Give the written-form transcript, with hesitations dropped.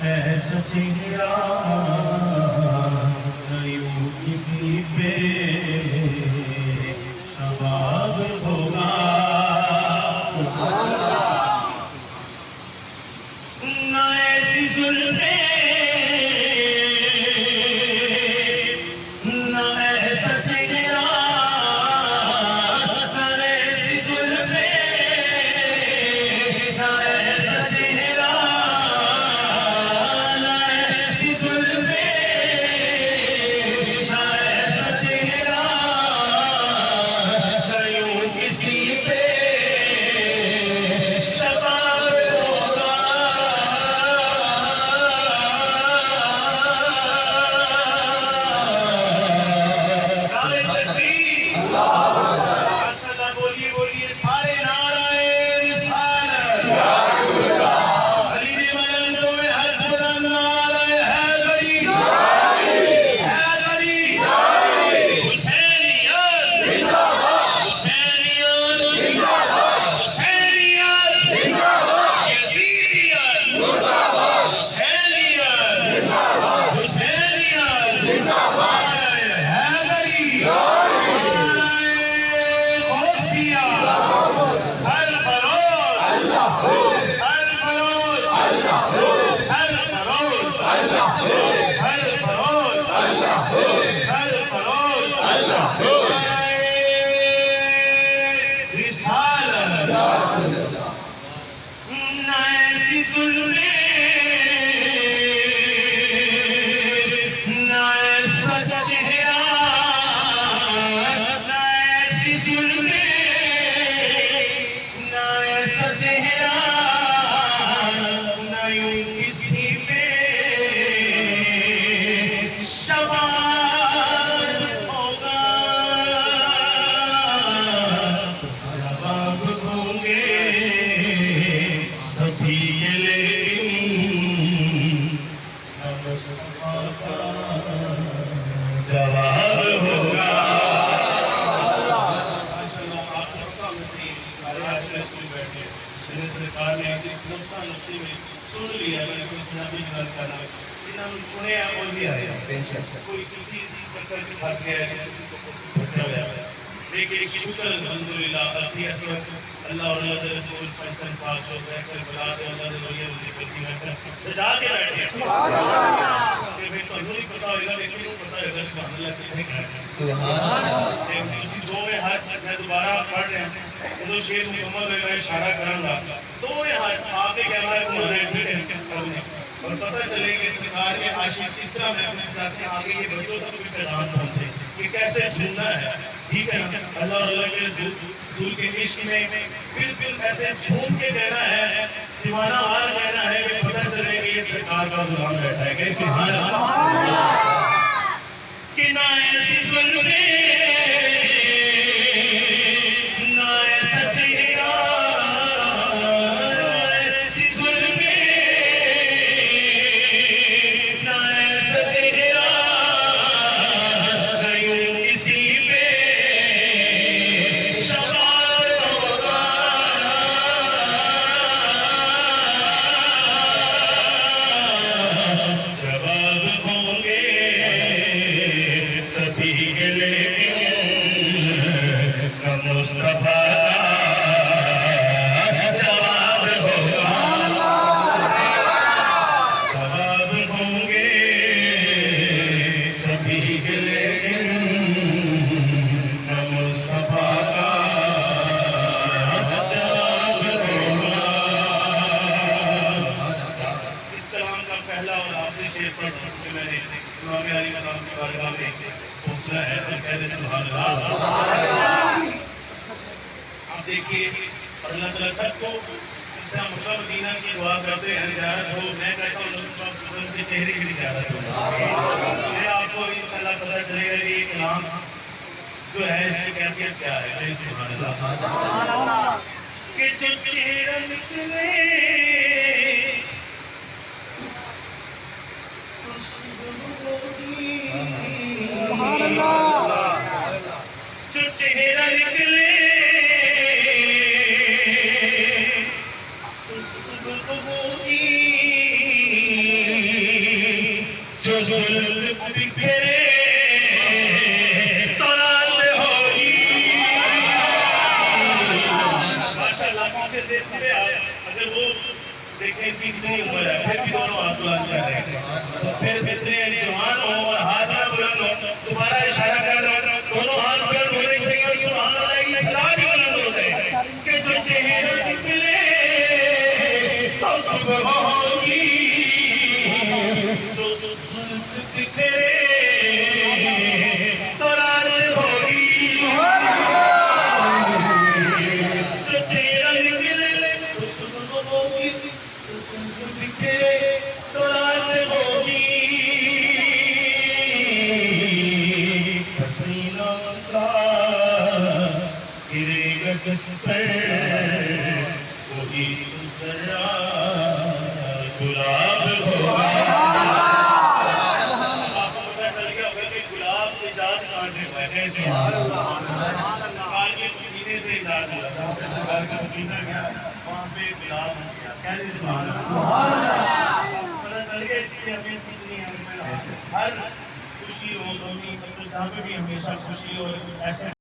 ایسا چہرہ نہ یوں کسی پہ شباب ہوگا، نہ ایسی زلفیں نہ ایسا چہرہ، نہ ایسی زلفیں نہ ایسا چہرہ، نہ ایسی زلفیں نہ ایسا چہرہ، نہ یوں کسی پہ شباب ہوگا، بولیے بولیے سارے نعرہ رسالت، علی نے ملندوں میں حج بلند نعرہ حیدری، حیدری، حسینیت، حسینیت، حسینیت، یزیدیت، حسینیت، حسینیت، حیدری، نہ ایسی زلفیں نہ ایسا چہرہ، نہ ایسی زلفیں نہ ایسا چہرہ، نہ یوں کسی پہ شباب ہوگا، شباب ہوں گے سبھی کے لیکن نہ مصطفیٰ کا جواب ہوگا۔ سرکار نے نفسا نفسی میں سن لیا کہ جنابی جلال کا نام جنہوں نے سنے ہیں اور بھی آیا، کوئی کسی چکر سے پھنس گیا ہے، کسی کو پھنسا ہوا ہے، لیکن شکر الحمدللہ اسی اس وقت اللہ اور اللہ کے رسول پنجتن پاک جو بیٹھے بلا دے اللہ کے ولی ولی کرتی بیٹھے سجا کے بیٹھے سبحان اللہ، کہ میں تو نہیں پتا ہوگا لیکن وہ پتا ہے سبحان اللہ کتنے کہتے سبحان اللہ، اسی دو میں ہاتھ میں دوبارہ پڑھ رہے ہیں تو شیر مکمل میں اشارہ کروں گا، دو میں ہاتھ آپ کے کیمرے کو مانیٹر کرنے اور پتہ چلے کہ سرکار کے عاشق اس طرح محفوظ کرتے ہیں آگے یہ بچوں تک بھی پیغام پہنچے کہ کیسے جھومنا ہے، ٹھیک ہے نا، اللہ اور اللہ کے رسول کے عشق میں بالکل ایسے جھوم کے کہنا ہے، دیوانہ حال کہنا ہے کہ پتہ چلے کہ یہ سرکار کا غلام بیٹھا ہے کہ سبحان اللہ، کہ نہ ایسی زلفیں نہ ایسا چہرہ، ایسی زلفیں نہ ایسا چہرہ، نہ یوں کسی پہ شباب ہوگا، جواب ہوں گے سبھی کے لیکن نہ مصطفیٰ کا جواب ہوگا، جواب ہوں گے سبھی کے لیکن نہ مصطفیٰ کا جواب ہوگا۔ اس کلام کا پہلا اور آخری شعر پڑھ کہ میں نے امام علی مقام کی بارگاہ میں پہنچنا ہے، سب کہہ دیں سبحان اللہ۔ آپ دیکھیے اللہ تعالیٰ سب کو اس طرح مکہ مدینہ کی دعا کرتے ہیں زیارت ہو، میں کہتا ہوں نبی صلی اللہ علیہ وسلم کے چہرے کی بھی زیارت ہو، میں آپ کو انشاءاللہ پتہ چلے گا کہ یہ کلام جو ہے اس کی کیفیت کیا ہے، سبحان اللہ، کہ جو چہرہ نکلے سبحان اللہ، جو چہرہ نکلے خوشبو ہوگی، جو زلف بکھرے تو رات ہوگی. ماشاءاللہ پیچھے سے پورے آئے اگر وہ دیکھیں کہ کتنی عمر ہے پھر بھی دونوں ہاتھ بلند کر رہے ہیں. پھر اتنے جوان ہو اور ہاتھ نہ بلند ہو دوبارہ اشارہ کر رہا ہوں دونوں ہاتھ بلند ہونے چاہیے اور سبحان اللہ کی صدا بھی بلند ہو جائے کہ جو چہرہ نکلے تو صبح ہوگی. جو زلف بکھرے تو رات ہوگی. جو چہرہ نکلے تو صبح ہوگی. جو زلف بکھرے تو رات ہوگی. پسینہ کا گرے گا جس پر وہی ذرا گلاب ہوگا. آپ کو پتہ چل گیا ہوگا کہ گلاب سے ایجاد کہاں سے ہوا ہے کیسے سرکار کے پسینے سے ایجاد ہوا. سرکار کا پسینہ گیا وہاں پہ گلاب ہو گیا. کیسے سبحان اللہ. پتہ چل گیا اس کی اہمیت کتنی ہے. ہر خوشی ہو غمی مطلب جہاں پہ بھی ہمیشہ خوشی اور ایسے